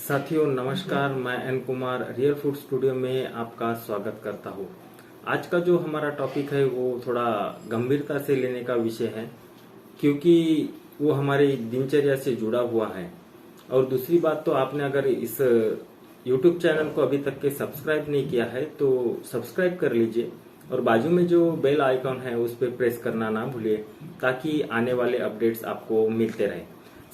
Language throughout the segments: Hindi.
साथियों नमस्कार, मैं N Kumar real food studio में आपका स्वागत करता हूँ। आज का जो हमारा टॉपिक है वो थोड़ा गंभीरता से लेने का विषय है, क्योंकि वो हमारी दिनचर्या से जुड़ा हुआ है। और दूसरी बात तो आपने अगर इस YouTube चैनल को अभी तक के सब्सक्राइब नहीं किया है तो सब्सक्राइब कर लीजिए और बाजू में जो बेल आइकॉन है उस पर प्रेस करना ना भूलिए, ताकि आने वाले अपडेट्स आपको मिलते रहे।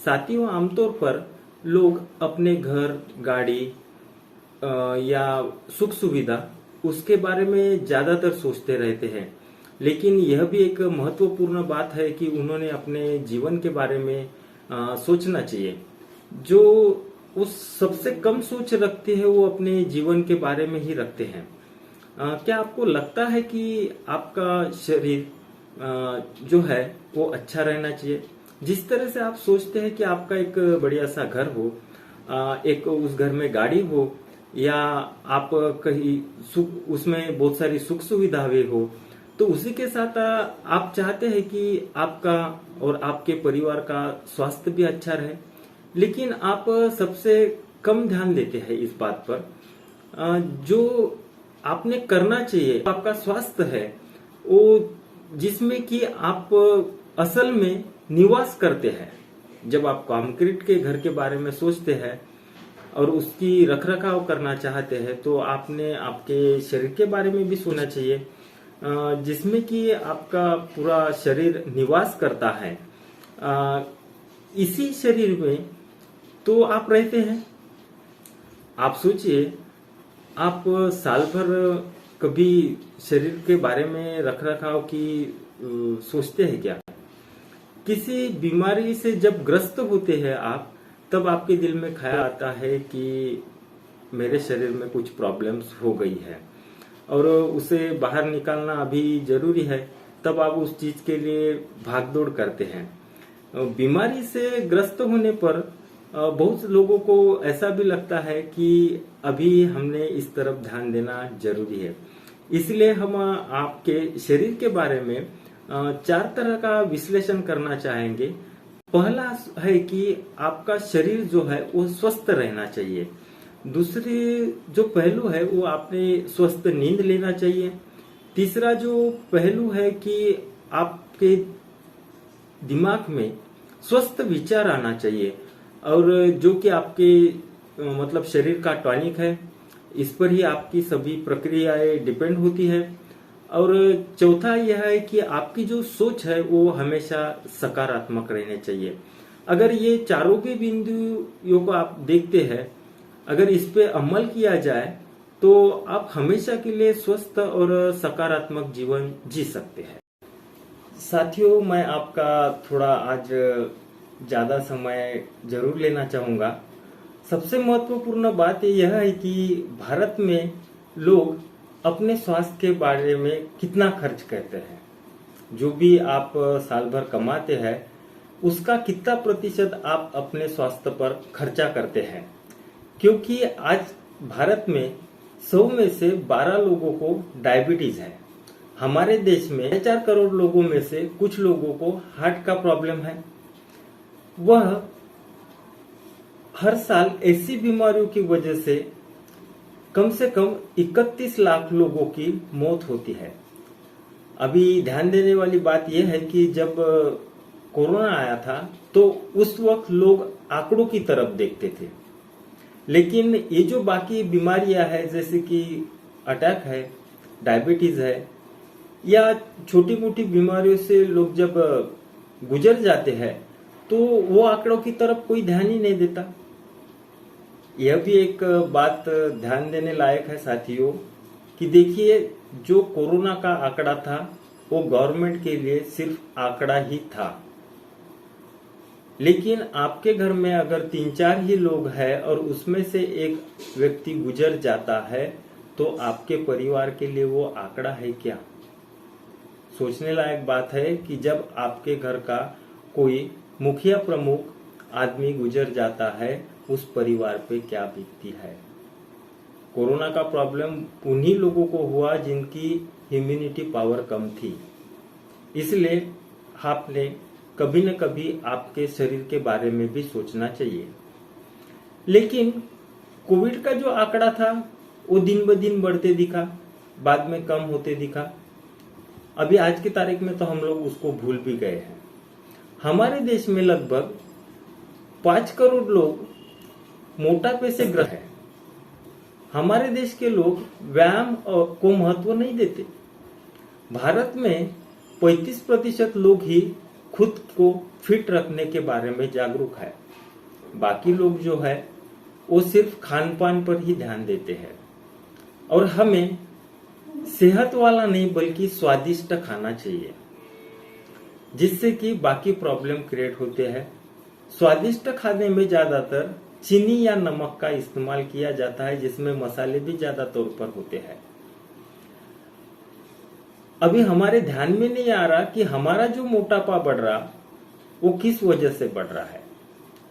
साथियों, आमतौर पर लोग अपने घर, गाड़ी या सुख सुविधा उसके बारे में ज्यादातर सोचते रहते हैं, लेकिन यह भी एक महत्वपूर्ण बात है कि उन्होंने अपने जीवन के बारे में सोचना चाहिए। जो उस सबसे कम सोच रखते हैं वो अपने जीवन के बारे में ही रखते हैं। क्या आपको लगता है कि आपका शरीर जो है वो अच्छा रहना चाहिए? जिस तरह से आप सोचते हैं कि आपका एक बढ़िया सा घर हो, एक उस घर में गाड़ी हो, या आप कहीं उसमें बहुत सारी सुख सुविधाएं हो, तो उसी के साथ आप चाहते हैं कि आपका और आपके परिवार का स्वास्थ्य भी अच्छा रहे। लेकिन आप सबसे कम ध्यान देते हैं इस बात पर। जो आपने करना चाहिए, आपका स्वास्थ्य है वो, जिसमें कि आप असल में निवास करते हैं। जब आप कंक्रीट के घर के बारे में सोचते हैं और उसकी रखरखाव करना चाहते हैं, तो आपने आपके शरीर के बारे में भी सोचना चाहिए, जिसमें कि आपका पूरा शरीर निवास करता है। इसी शरीर में तो आप रहते हैं। आप सोचिए, आप साल भर कभी शरीर के बारे में रखरखाव की सोचते हैं क्या? किसी बीमारी से जब ग्रस्त होते हैं आप, तब आपके दिल में ख्याल आता है कि मेरे शरीर में कुछ प्रॉब्लम्स हो गई है और उसे बाहर निकालना अभी जरूरी है। तब आप उस चीज के लिए भागदौड़ करते हैं। बीमारी से ग्रस्त होने पर बहुत लोगों को ऐसा भी लगता है कि अभी हमने इस तरफ ध्यान देना जरूरी है। इसलिए हम आपके शरीर के बारे में 4 तरह का विश्लेषण करना चाहेंगे। पहला है कि आपका शरीर जो है वो स्वस्थ रहना चाहिए। दूसरी जो पहलू है वो आपने स्वस्थ नींद लेना चाहिए। तीसरा जो पहलू है कि आपके दिमाग में स्वस्थ विचार आना चाहिए, और जो कि आपके मतलब शरीर का टॉनिक है, इस पर ही आपकी सभी प्रक्रियाएं डिपेंड होती है। और चौथा यह है कि आपकी जो सोच है वो हमेशा सकारात्मक रहनी चाहिए। अगर ये चारों भी बिंदुओं को आप देखते हैं, अगर इस पे अमल किया जाए तो आप हमेशा के लिए स्वस्थ और सकारात्मक जीवन जी सकते हैं। साथियों, मैं आपका थोड़ा आज ज्यादा समय जरूर लेना चाहूंगा। सबसे महत्वपूर्ण बात यह है कि भारत में लोग अपने स्वास्थ्य के बारे में कितना खर्च करते हैं। जो भी आप साल भर कमाते हैं उसका कितना प्रतिशत आप अपने स्वास्थ्य पर खर्चा करते हैं? क्योंकि आज भारत में 100 में से 12 लोगों को डायबिटीज है। हमारे देश में 4 करोड़ लोगों में से कुछ लोगों को हार्ट का प्रॉब्लम है। वह हर साल ऐसी बीमारियों की वजह से कम 31 लाख लोगों की मौत होती है। अभी ध्यान देने वाली बात यह है कि जब कोरोना आया था तो उस वक्त लोग आंकड़ों की तरफ देखते थे, लेकिन ये जो बाकी बीमारियां हैं जैसे कि अटैक है, डायबिटीज है, या छोटी मोटी बीमारियों से लोग जब गुजर जाते हैं तो वो आंकड़ों की तरफ कोई ध्यान ही नहीं देता। यह भी एक बात ध्यान देने लायक है साथियों, कि देखिए जो कोरोना का आंकड़ा था वो गवर्नमेंट के लिए सिर्फ आंकड़ा ही था, लेकिन आपके घर में अगर 3-4 ही लोग हैं और उसमें से एक व्यक्ति गुजर जाता है तो आपके परिवार के लिए वो आंकड़ा है क्या? सोचने लायक बात है कि जब आपके घर का कोई मुखिया प्रमुख आदमी गुजर जाता है उस परिवार पे क्या बीतती है। कोरोना का प्रॉब्लम उन्हीं लोगों को हुआ जिनकी इम्यूनिटी पावर कम थी। इसलिए आपने कभी न कभी आपके शरीर के बारे में भी सोचना चाहिए। लेकिन कोविड का जो आंकड़ा था वो दिन ब दिन बढ़ते दिखा, बाद में कम होते दिखा। अभी आज की तारीख में तो हम लोग उसको भूल भी गए हैं। हमारे देश में लगभग 5 करोड़ लोग मोटापे से ग्रस्त हैं। हमारे देश के लोग व्यायाम को महत्व नहीं देते। भारत में 35% लोग ही खुद को फिट रखने के बारे में जागरूक है। बाकी लोग जो है वो सिर्फ खान पान पर ही ध्यान देते हैं। और हमें सेहत वाला नहीं बल्कि स्वादिष्ट खाना चाहिए, जिससे कि बाकी प्रॉब्लम क्रिएट होते हैं। स्वादिष्ट खाने में ज्यादातर चीनी या नमक का इस्तेमाल किया जाता है, जिसमें मसाले भी ज्यादा तौर पर होते हैं। अभी हमारे ध्यान में नहीं आ रहा कि हमारा जो मोटापा बढ़ रहा वो किस वजह से बढ़ रहा है।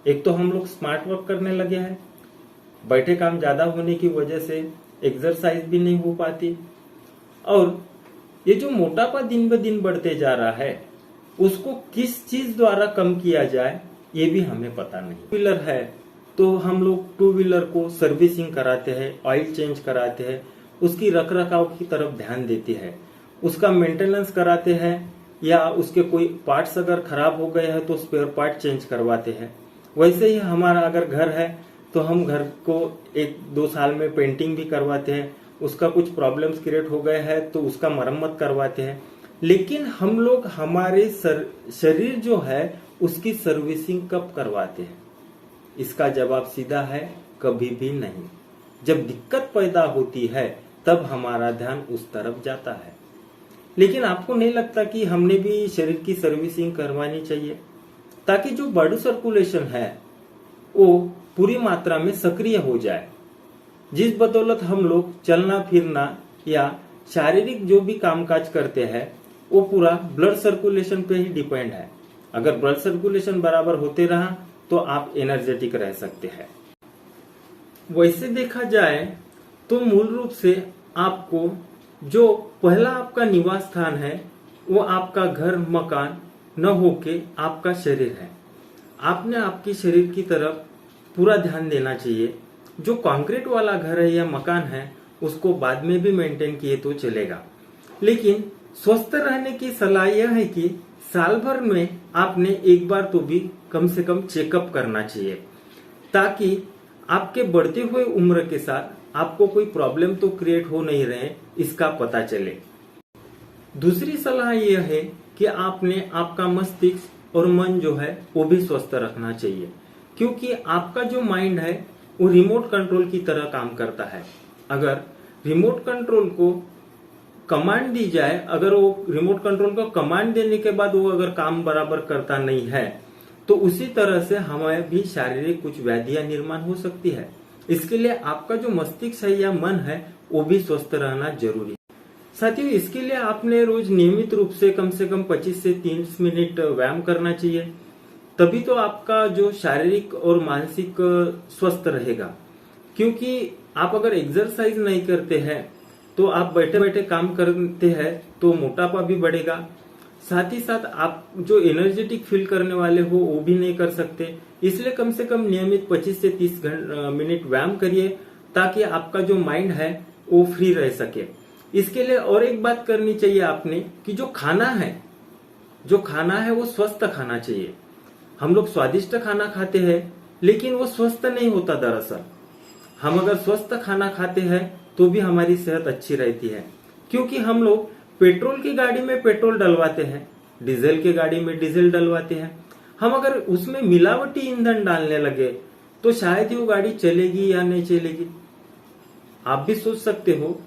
एक तो हम लोग स्मार्ट वर्क करने लगे हैं, बैठे काम ज्यादा होने की वजह से एक्सरसाइज भी नहीं हो पाती, और ये जो मोटापा दिन ब दिन बढ़ते जा रहा है उसको किस चीज द्वारा कम किया जाए ये भी हमें पता नहीं। टू व्हीलर है तो हम लोग टू व्हीलर को सर्विसिंग कराते हैं, ऑयल चेंज कराते हैं, उसकी रख रखाव की तरफ ध्यान देते हैं, उसका मेंटेनेंस कराते हैं, या उसके कोई पार्ट्स अगर खराब हो गए हैं तो स्पेयर पार्ट चेंज करवाते हैं। वैसे ही हमारा अगर घर है तो हम घर को 1-2 साल में पेंटिंग भी करवाते हैं, उसका कुछ प्रॉब्लम्स क्रिएट हो गए हैं तो उसका मरम्मत करवाते हैं। लेकिन हम लोग हमारे शरीर जो है उसकी सर्विसिंग कब करवाते हैं? इसका जवाब सीधा है, कभी भी नहीं। जब दिक्कत पैदा होती है तब हमारा ध्यान उस तरफ जाता है। लेकिन आपको नहीं लगता कि हमने भी शरीर की सर्विसिंग करवानी चाहिए, ताकि जो ब्लड सर्कुलेशन है वो पूरी मात्रा में सक्रिय हो जाए, जिस बदौलत हम लोग चलना फिरना या शारीरिक जो भी कामकाज करते हैं वो पूरा ब्लड सर्कुलेशन पे ही डिपेंड है। अगर ब्लड सर्कुलेशन बराबर होते रहा तो आप एनर्जेटिक रह सकते हैं। वैसे देखा जाए तो मूल रूप से आपको जो पहला आपका निवास स्थान है वो आपका घर मकान न होके आपका शरीर है। आपने आपके शरीर की तरफ पूरा ध्यान देना चाहिए। जो कंक्रीट वाला घर है या मकान है उसको बाद में भी मेंटेन किए तो चलेगा, लेकिन स्वस्थ रहने की सलाह यह है कि साल भर में आपने एक बार तो भी कम से कम चेकअप करना चाहिए, ताकि आपके बढ़ते हुए उम्र के साथ आपको कोई प्रॉब्लम तो क्रिएट हो नहीं रहे इसका पता चले। दूसरी सलाह यह है कि आपने आपका मस्तिष्क और मन जो है वो भी स्वस्थ रखना चाहिए, क्योंकि आपका जो माइंड है वो रिमोट कंट्रोल की तरह काम करता है। अगर रिमोट कंट्रोल को कमांड दी जाए, अगर वो रिमोट कंट्रोल को कमांड देने के बाद वो अगर काम बराबर करता नहीं है तो उसी तरह से हमें भी शारीरिक कुछ व्याधियां निर्माण हो सकती है। इसके लिए आपका जो मस्तिष्क है या मन है वो भी स्वस्थ रहना जरूरी है। साथियों, इसके लिए आपने रोज नियमित रूप से कम 25 से 30 मिनट व्यायाम करना चाहिए, तभी तो आपका जो शारीरिक और मानसिक स्वस्थ रहेगा। क्योंकि आप अगर एक्सरसाइज नहीं करते हैं तो आप बैठे बैठे काम करते हैं तो मोटापा भी बढ़ेगा, साथ ही साथ आप जो एनर्जेटिक फील करने वाले हो वो भी नहीं कर सकते। इसलिए कम से कम नियमित 25 से 30 मिनट व्यायाम करिए, ताकि आपका जो माइंड है वो फ्री रह सके। इसके लिए और एक बात करनी चाहिए आपने कि जो खाना है वो स्वस्थ खाना चाहिए। हम लोग स्वादिष्ट खाना खाते हैं लेकिन वो स्वस्थ नहीं होता। दरअसल हम अगर स्वस्थ खाना खाते हैं तो भी हमारी सेहत अच्छी रहती है, क्योंकि हम लोग पेट्रोल की गाड़ी में पेट्रोल डलवाते हैं, डीजल की गाड़ी में डीजल डलवाते हैं। हम अगर उसमें मिलावटी ईंधन डालने लगे तो शायद ही वो गाड़ी चलेगी या नहीं चलेगी। आप भी सोच सकते हो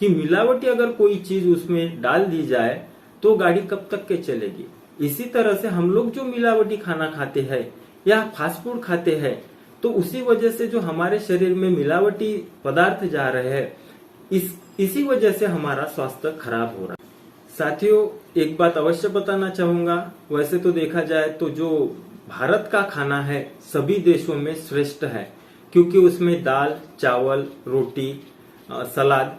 कि मिलावटी अगर कोई चीज उसमें डाल दी जाए तो गाड़ी कब तक के चलेगी। इसी तरह से हम लोग जो मिलावटी खाना खाते हैं या फास्ट फूड खाते हैं तो उसी वजह से जो हमारे शरीर में मिलावटी पदार्थ जा रहे हैं इसी वजह से हमारा स्वास्थ्य खराब हो रहा है। साथियों, एक बात अवश्य बताना चाहूंगा, वैसे तो देखा जाए तो जो भारत का खाना है सभी देशों में श्रेष्ठ है, क्योंकि उसमें दाल चावल रोटी सलाद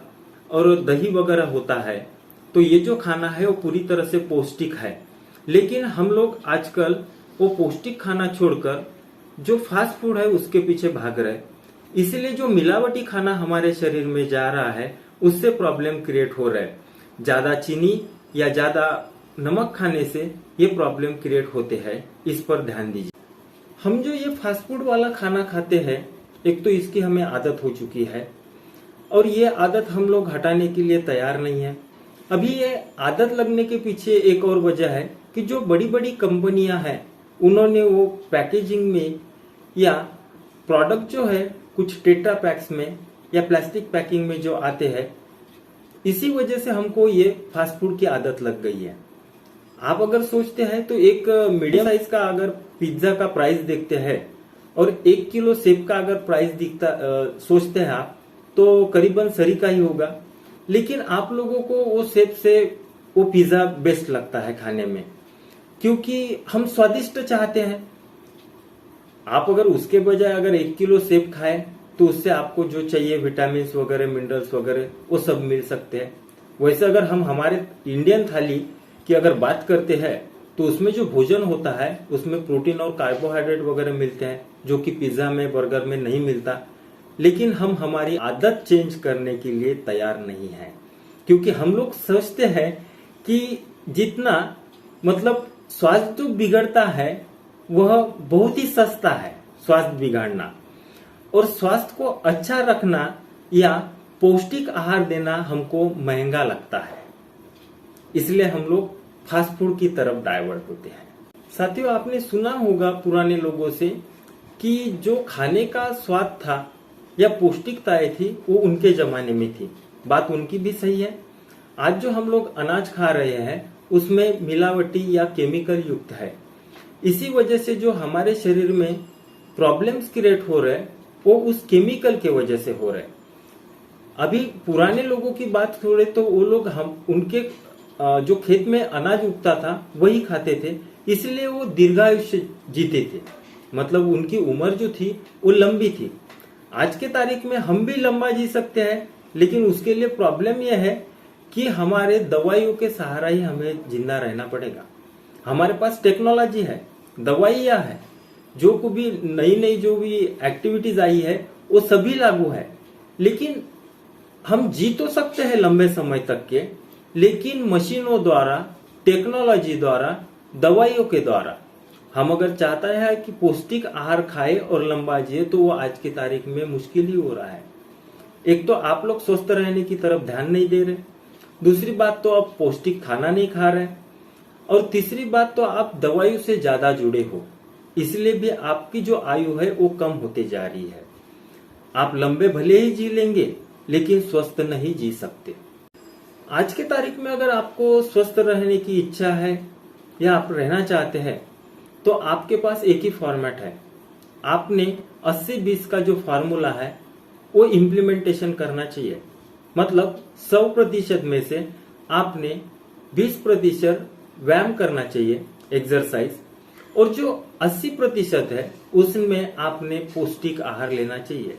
और दही वगैरह होता है। तो ये जो खाना है वो पूरी तरह से पौष्टिक है। लेकिन हम लोग आजकल वो पौष्टिक खाना छोड़कर जो फास्ट फूड है उसके पीछे भाग रहे। इसलिए जो मिलावटी खाना हमारे शरीर में जा रहा है उससे प्रॉब्लम क्रिएट हो रहा है। ज्यादा चीनी या ज्यादा नमक खाने से ये प्रॉब्लम क्रिएट होते हैं, इस पर ध्यान दीजिए। हम जो ये फास्ट फूड वाला खाना खाते हैं, एक तो इसकी हमें आदत हो चुकी है और ये आदत हम लोग हटाने के लिए तैयार नहीं है। अभी ये आदत लगने के पीछे एक और वजह है कि जो बड़ी बड़ी कंपनियां हैं उन्होंने वो पैकेजिंग में या प्रोडक्ट जो है कुछ टेट्रा पैक्स में या प्लास्टिक पैकिंग में जो आते हैं, इसी वजह से हमको ये फास्ट फूड की आदत लग गई है। आप अगर सोचते हैं तो एक मीडियम साइज का अगर पिज्जा का प्राइस देखते हैं और 1 किलो सेब का अगर प्राइस दिखता सोचते हैं आप, तो करीबन सरी का ही होगा। लेकिन आप लोगों को वो सेब से वो पिज्जा बेस्ट लगता है खाने में, क्योंकि हम स्वादिष्ट चाहते हैं। आप अगर उसके बजाय अगर 1 किलो सेब खाएं तो उससे आपको जो चाहिए विटामिन वगैरह, मिनरल्स वगैरह, वो सब मिल सकते हैं। वैसे अगर हम हमारे इंडियन थाली की अगर बात करते हैं तो उसमें जो भोजन होता है उसमें प्रोटीन और कार्बोहाइड्रेट वगैरह मिलते हैं, जो कि पिज्जा में, बर्गर में नहीं मिलता। लेकिन हम हमारी आदत चेंज करने के लिए तैयार नहीं है, क्योंकि हम लोग सोचते हैं कि जितना मतलब स्वास्थ्य तो बिगड़ता है वह बहुत ही सस्ता है स्वास्थ्य बिगाड़ना, और स्वास्थ्य को अच्छा रखना या पौष्टिक आहार देना हमको महंगा लगता है। इसलिए हम लोग फास्ट फूड की तरफ डाइवर्ट होते हैं। साथियों, आपने सुना होगा पुराने लोगों से कि जो खाने का स्वाद था या पौष्टिकताएं थी वो उनके जमाने में थी। बात उनकी भी सही है। आज जो हम लोग अनाज खा रहे हैं उसमें मिलावटी या केमिकल युक्त है। इसी वजह से जो हमारे शरीर में प्रॉब्लम्स क्रिएट हो रहे हैं वो उस केमिकल के वजह से हो रहे हैं। अभी पुराने लोगों की बात छोड़े तो वो लोग उनके जो खेत में अनाज उगता था वही खाते थे, इसलिए वो दीर्घायुष्य जीते थे। मतलब उनकी उम्र जो थी वो लंबी थी। आज के तारीख में हम भी लंबा जी सकते हैं, लेकिन उसके लिए प्रॉब्लम यह है कि हमारे दवाइयों के सहारा ही हमें जिंदा रहना पड़ेगा। हमारे पास टेक्नोलॉजी है, दवाइयाँ है, जो को भी नई नई जो भी एक्टिविटीज आई है वो सभी लागू है। लेकिन हम जी तो सकते हैं लंबे समय तक के, लेकिन मशीनों द्वारा, टेक्नोलॉजी द्वारा, दवाइयों के द्वारा। हम अगर चाहता है कि पौष्टिक आहार खाए और लंबा जिए तो वो आज की तारीख में मुश्किल ही हो रहा है। एक तो आप लोग स्वस्थ रहने की तरफ ध्यान नहीं दे रहे, दूसरी बात तो आप पौष्टिक खाना नहीं खा रहे, और तीसरी बात तो आप दवाइयों से ज्यादा जुड़े हो, इसलिए भी आपकी जो आयु है वो कम होते जा रही है। आप लंबे भले ही जी लेंगे लेकिन स्वस्थ नहीं जी सकते। आज के तारीख में अगर आपको स्वस्थ रहने की इच्छा है या आप रहना चाहते हैं तो आपके पास एक ही फॉर्मेट है। आपने 80-20 का जो फॉर्मूला है वो इम्प्लीमेंटेशन करना चाहिए। मतलब 100% में से आपने 20% व्यायाम करना चाहिए, एक्सरसाइज, और जो 80% है उसमें आपने पौष्टिक आहार लेना चाहिए।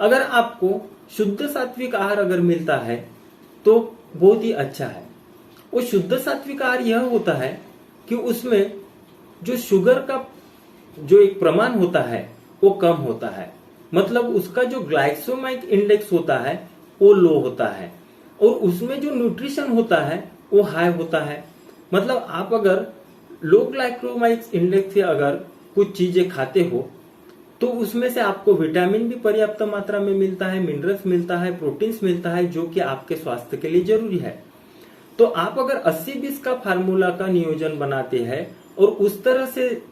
अगर आपको शुद्ध सात्विक आहार अगर मिलता है तो बहुत ही अच्छा है। वो शुद्ध सात्विक आहार यह होता है कि उसमें जो शुगर का जो एक प्रमाण होता है वो कम होता है। मतलब उसका जो ग्लाइकोसाइमिक इंडेक्स होता है वो लो होता है, और उसमें जो न्यूट्रिशन होता है वो हाई होता है। मतलब आप अगर लो ग्लाइकोसाइमिक इंडेक्स से अगर कुछ चीजें खाते हो तो उसमें से आपको विटामिन भी पर्याप्त मात्रा में मिलता है, मिनरल्स मिलता है, प्रोटीन्स मिलता है, जो कि आपके स्वास्थ्य के लिए जरूरी है। तो आप अगर 80-20 का फार्मूला का नियोजन बनाते हैं और उस तरह से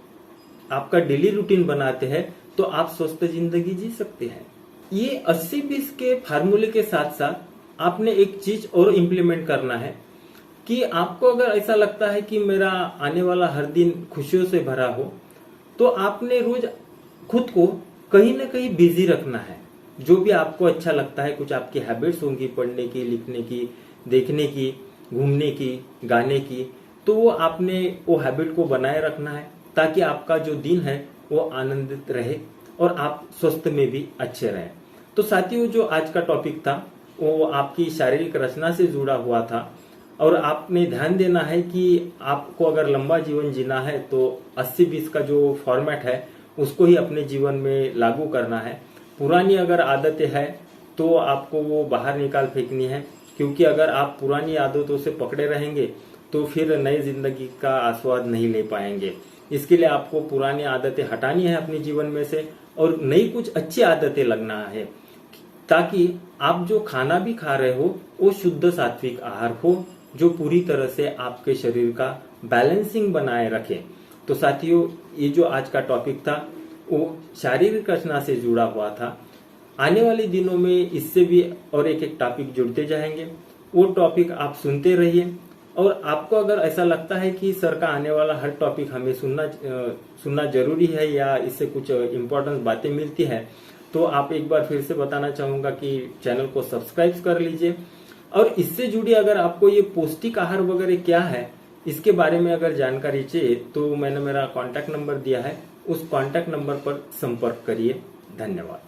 आपका डेली रूटीन बनाते हैं तो आप स्वस्थ जिंदगी जी सकते हैं। ये 80-20 के फार्मूले के साथ साथ आपने एक चीज और इम्प्लीमेंट करना है कि आपको अगर ऐसा लगता है कि मेरा आने वाला हर दिन खुशियों से भरा हो, तो आपने रोज खुद को कहीं ना कहीं बिजी रखना है। जो भी आपको अच्छा लगता है, कुछ आपकी हैबिट्स होंगी, पढ़ने की, लिखने की, देखने की, घूमने की, गाने की, तो वो आपने वो हैबिट को बनाए रखना है ताकि आपका जो दिन है वो आनंदित रहे और आप स्वस्थ में भी अच्छे रहें। तो साथियों, जो आज का टॉपिक था वो आपकी शारीरिक रचना से जुड़ा हुआ था, और आपने ध्यान देना है कि आपको अगर लंबा जीवन जीना है तो 80-20 का जो फॉर्मेट है उसको ही अपने जीवन में लागू करना है। पुरानी अगर आदतें हैं तो आपको वो बाहर निकाल फेंकनी है, क्योंकि अगर आप पुरानी आदतों से पकड़े रहेंगे तो फिर नई जिंदगी का आस्वाद नहीं ले पाएंगे। इसके लिए आपको पुरानी आदतें हटानी है अपने जीवन में से और नई कुछ अच्छी आदतें लगना है, ताकि आप जो खाना भी खा रहे हो वो शुद्ध सात्विक आहार हो, जो पूरी तरह से आपके शरीर का बैलेंसिंग बनाए रखे। तो साथियों, ये जो आज का टॉपिक था वो शारीरिक रचना से जुड़ा हुआ था। आने वाले दिनों में इससे भी और एक टॉपिक जुड़ते जाएंगे। वो टॉपिक आप सुनते रहिए, और आपको अगर ऐसा लगता है कि सर का आने वाला हर टॉपिक हमें सुनना जरूरी है या इससे कुछ इम्पोर्टेंट बातें मिलती है, तो आप एक बार फिर से बताना चाहूंगा कि चैनल को सब्सक्राइब कर लीजिए। और इससे जुड़ी अगर आपको ये पौष्टिक आहार वगैरह क्या है इसके बारे में अगर जानकारी चाहिए तो मैंने मेरा कॉन्टैक्ट नंबर दिया है, उस कॉन्टैक्ट नंबर पर संपर्क करिए। धन्यवाद।